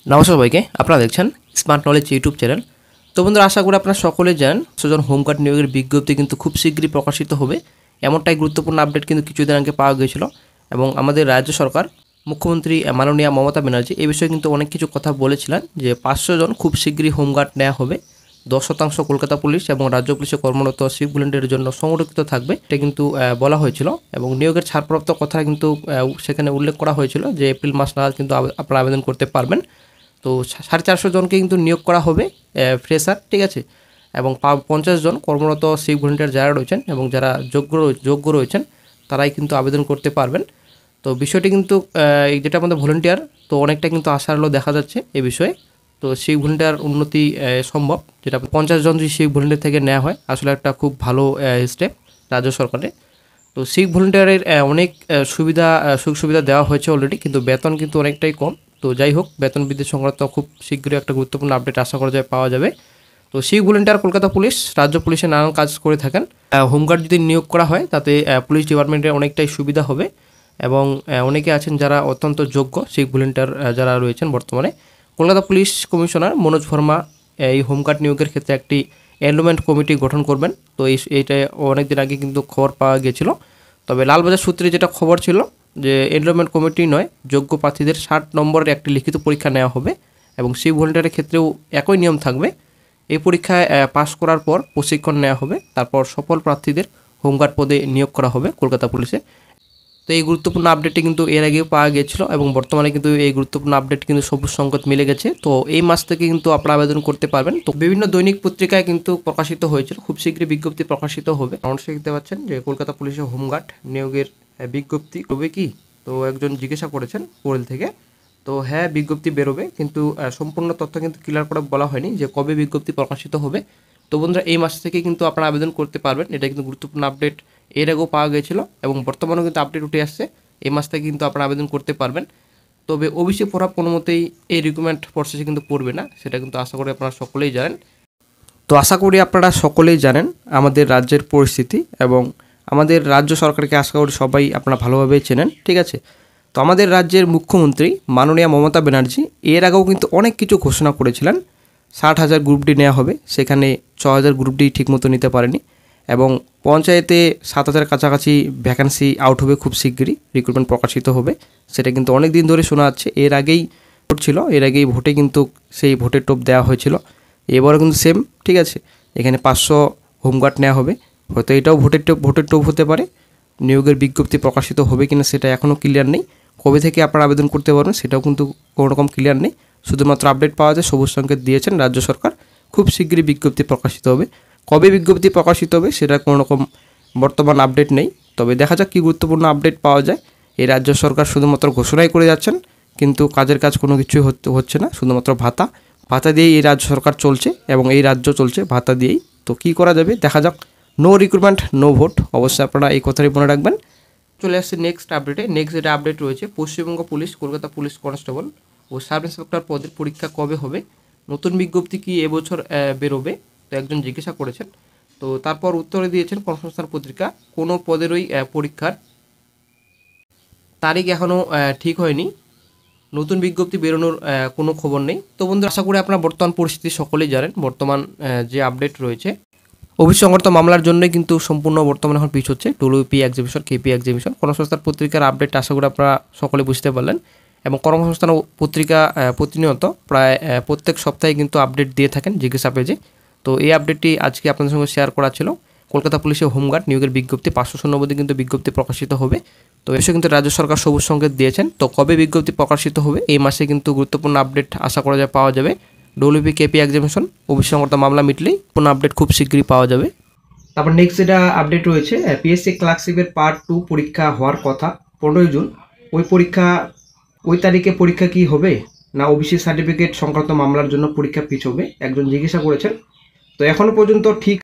নমস্কার সবাইকে, আপনারা দেখছেন স্মার্ট নলেজ ইউটিউব চ্যানেল। তো বন্ধুরা, আশা করি আপনারা সকলে জানেন সেজন হোমগার্ড নিয়োগের বিজ্ঞপ্তি কিন্তু খুব শীঘ্রই প্রকাশিত হবে। এমনটাই গুরুত্বপূর্ণ আপডেট কিন্তু কিছুদিন আগে পাওয়া গিয়েছিল এবং আমাদের রাজ্য সরকার মুখ্যমন্ত্রী মাননীয়া মমতা ব্যানার্জি এই বিষয়ে কিন্তু অনেক কিছু কথা বলেছিলেন যে 500 জন খুব শীঘ্রই হোমগার্ড নেওয়া হবে। 10% কলকাতা পুলিশ এবং রাজ্য পুলিশে কর্মরত সিভিক ভলেন্টিয়ারের জন্য সংরক্ষিত থাকবে, এটা কিন্তু বলা হয়েছিল এবং নিয়োগের ছাড়প্রাপ্ত কথা কিন্তু সেখানে উল্লেখ করা হয়েছিল যে এপ্রিল মাস নাগাদ কিন্তু আপনারা আবেদন করতে পারবেন। তো 450 জনকে কিন্তু নিয়োগ করা হবে ফ্রেশার, ঠিক আছে, এবং 50 জন কর্মরত সিভিক ভলেন্টিয়ার যারা রয়েছেন এবং যারা যোগ্য রয়েছেন তারাই কিন্তু আবেদন করতে পারবেন। তো বিষয়টি কিন্তু যেটা আমাদের ভলেন্টিয়ার, তো অনেকটা কিন্তু আশার আলো দেখা যাচ্ছে এই বিষয়ে। তো সিভিক ভলেন্টিয়ার উন্নতি সম্ভব, যেটা 50 জন যদি সিভিক ভলেন্টিয়ার থেকে নেওয়া হয়, আসলে একটা খুব ভালো স্টেপ রাজ্য সরকারের। তো সিভিক ভলেন্টিয়ারের অনেক সুযোগ সুবিধা দেওয়া হয়েছে অলরেডি, কিন্তু বেতন কিন্তু অনেকটাই কম। তো যাই হোক, বেতন বৃদ্ধি সংক্রান্ত খুব শীঘ্রই একটা গুরুত্বপূর্ণ আপডেট আশা করা যায় পাওয়া যাবে। তো সিভিক ভলেন্টিয়ার কলকাতা পুলিশ, রাজ্য পুলিশে নানান কাজ করে থাকেন। হোমগার্ড যদি নিয়োগ করা হয় তাতে পুলিশ ডিপার্টমেন্টের অনেকটাই সুবিধা হবে এবং অনেকে আছেন যারা অত্যন্ত যোগ্য সিভিক ভলেন্টিয়ার যারা রয়েছেন বর্তমানে। কলকাতা পুলিশ কমিশনার মনোজ ভার্মা এই হোমগার্ড নিয়োগের ক্ষেত্রে একটি এনরোলমেন্ট কমিটি গঠন করবেন। তো এইটা অনেক দিন আগে কিন্তু খবর পাওয়া গিয়েছিল, তবে লালবাজার সূত্রে যেটা খবর ছিল যে এনরোলমেন্ট কমিটি নয়, যোগ্য প্রার্থীদের 60 নম্বরের একটি লিখিত পরীক্ষা নেওয়া হবে এবং সিভিক ভলেন্টিয়ারের ক্ষেত্রেও একই নিয়ম থাকবে। এই পরীক্ষায় পাশ করার পর প্রশিক্ষণ নেওয়া হবে, তারপর সফল প্রার্থীদের হোমগার্ড পদে নিয়োগ করা হবে কলকাতা পুলিশে। তো এই গুরুত্বপূর্ণ আপডেটটি কিন্তু এর আগেও পাওয়া গিয়েছিল এবং বর্তমানে কিন্তু এই গুরুত্বপূর্ণ আপডেট কিন্তু সবুজ সংকেত মিলে গেছে। তো এই মাস থেকে কিন্তু আপনারা আবেদন করতে পারবেন। তো বিভিন্ন দৈনিক পত্রিকায় কিন্তু প্রকাশিত হয়েছিল, খুব শীঘ্রই বিজ্ঞপ্তি প্রকাশিত হবে। অবশ্যই দেখতে পাচ্ছেন যে কলকাতা পুলিশের হোমগার্ড নিয়োগের বিজ্ঞপ্তি কবে কি, তো একজন জিজ্ঞাসা করেছেন পোর্টাল থেকে। তো হ্যাঁ, বিজ্ঞপ্তি বেরোবে, কিন্তু সম্পূর্ণ তথ্য কিন্তু ক্লিয়ার করে বলা হয়নি যে কবে বিজ্ঞপ্তি প্রকাশিত হবে। তো বন্ধুরা, এই মাস থেকে কিন্তু আপনারা আবেদন করতে পারবেন। এটা কিন্তু গুরুত্বপূর্ণ আপডেট এর আগেও পাওয়া গিয়েছিল এবং বর্তমানেও কিন্তু আপডেট উঠে আসছে। এই মাস থেকে কিন্তু আপনারা আবেদন করতে পারবেন। তবে ওবিসি প্রভাব কোনো মতেই এই রিক্রুটমেন্ট প্রসেসে কিন্তু পড়বে না, সেটা কিন্তু আশা করি আপনারা সকলেই জানেন। তো আশা করি আপনারা সকলেই জানেন আমাদের রাজ্যের পরিস্থিতি এবং আমাদের রাজ্য সরকারকে আশা করি সবাই আপনারা ভালোভাবেই চেনেন, ঠিক আছে। তো আমাদের রাজ্যের মুখ্যমন্ত্রী মাননীয়া মমতা ব্যানার্জি এর আগেও কিন্তু অনেক কিছু ঘোষণা করেছিলেন। 60,000 গ্রুপ ডি নেওয়া হবে, সেখানে 6,000 গ্রুপ ডি ঠিকমতো নিতে পারেনি এবং পঞ্চায়েতে 7,000 কাছাকাছি ভ্যাকান্সি আউট হবে খুব শীঘ্রই, রিক্রুটমেন্ট প্রকাশিত হবে। সেটা কিন্তু অনেক দিন ধরে শোনা যাচ্ছে। এর আগেই ভোট ছিল, এর আগেই ভোটে কিন্তু সেই ভোটের টোপ দেওয়া হয়েছিল। এবারও কিন্তু সেম, ঠিক আছে। এখানে 500 হোমগার্ড নেওয়া হবে, হয়তো এটাও ভোটের টোপ হতে পারে। নিয়োগের বিজ্ঞপ্তি প্রকাশিত হবে কিনা সেটা এখনও ক্লিয়ার নেই। কবে থেকে আপনারা আবেদন করতে পারবেন সেটাও কিন্তু কোনো রকম ক্লিয়ার নেই। শুধুমাত্র আপডেট পাওয়া যায়, সবুজ সংকেত দিয়েছেন রাজ্য সরকার, খুব শীঘ্রই বিজ্ঞপ্তি প্রকাশিত হবে। কবে বিজ্ঞপ্তি প্রকাশিত হবে সেটা কোনো রকম বর্তমান আপডেট নেই, তবে দেখা যাক কী গুরুত্বপূর্ণ আপডেট পাওয়া যায়। এই রাজ্য সরকার শুধুমাত্র ঘোষণাই করে যাচ্ছেন, কিন্তু কাজের কাজ কোনো কিছুই হচ্ছে না। শুধুমাত্র ভাতা দিয়েই এই রাজ্য সরকার চলছে এবং এই রাজ্য চলছে ভাতা দিয়েই। তো কী করা যাবে দেখা যাক। নো রিক্রুটমেন্ট নো ভোট, অবশ্যই আপনারা এই কথাটি মনে রাখবেন। চলে আসছে নেক্সট আপডেটে। নেক্সট যেটা আপডেট রয়েছে, Paschimbanga police Kolkata police constable ও সাব ইন্সপেক্টর পদের পরীক্ষা কবে হবে, নতুন বিজ্ঞপ্তি কি এবছর বেরোবে, তো একজন জিজ্ঞাসা করেছেন। তো তারপর উত্তরে দিয়েছেন কর্মসংস্থান পত্রিকা, কোনো পদেরই পরীক্ষার তারিখ এখনও ঠিক হয়নি, নতুন বিজ্ঞপ্তি বেরোনোর কোনো খবর নেই। তো বন্ধু, আশা করি আপনারা বর্তমান পরিস্থিতি সকলেই জানেন। বর্তমান যে আপডেট রয়েছে, ওবিসি সংক্রান্ত মামলার জন্যই কিন্তু সম্পূর্ণ বর্তমানে এখন পিছচ্ছে ডব্লিউপি এক্সিবিশন, কেপি এক্সিবিশন। কর্মসংস্থান পত্রিকার আপডেট আশা করি আপনারা সকলে বুঝতে পারলেন এবং কর্মসংস্থান পত্রিকা প্রতিনিয়ত প্রায় প্রত্যেক সপ্তাহে কিন্তু আপডেট দিয়ে থাকেন জিজ্ঞাসা পেজে। তো এই আপডেটটি আজকে আপনাদের সঙ্গে শেয়ার করা ছিল। কলকাতা পুলিশের হোমগার্ড নিয়োগের বিজ্ঞপ্তি 500 নম্বরে কিন্তু বিজ্ঞপ্তি প্রকাশিত হবে। তো এসে কিন্তু রাজ্য সরকার সবুজ সংকেত দিয়েছেন। তো কবে বিজ্ঞপ্তি প্রকাশিত হবে, এই মাসে কিন্তু গুরুত্বপূর্ণ আপডেট আশা করা যায় পাওয়া যাবে। ডব্লিউপি কেপি এক্সামিনেশন ওবিসি সংক্রান্ত মামলা মিটলেই কোনো আপডেট খুব শীঘ্রই পাওয়া যাবে। তারপর নেক্সট যেটা আপডেট রয়েছে, পিএসসি ক্লার্কশিপের পার্ট 2 পরীক্ষা হওয়ার কথা 15 জুন। ওই তারিখে পরীক্ষা কি হবে, না ওবিসি সার্টিফিকেট সংক্রান্ত মামলার জন্য পরীক্ষা পিছবে, একজন জিজ্ঞাসা করেছেন। তো এখনো পর্যন্ত ঠিক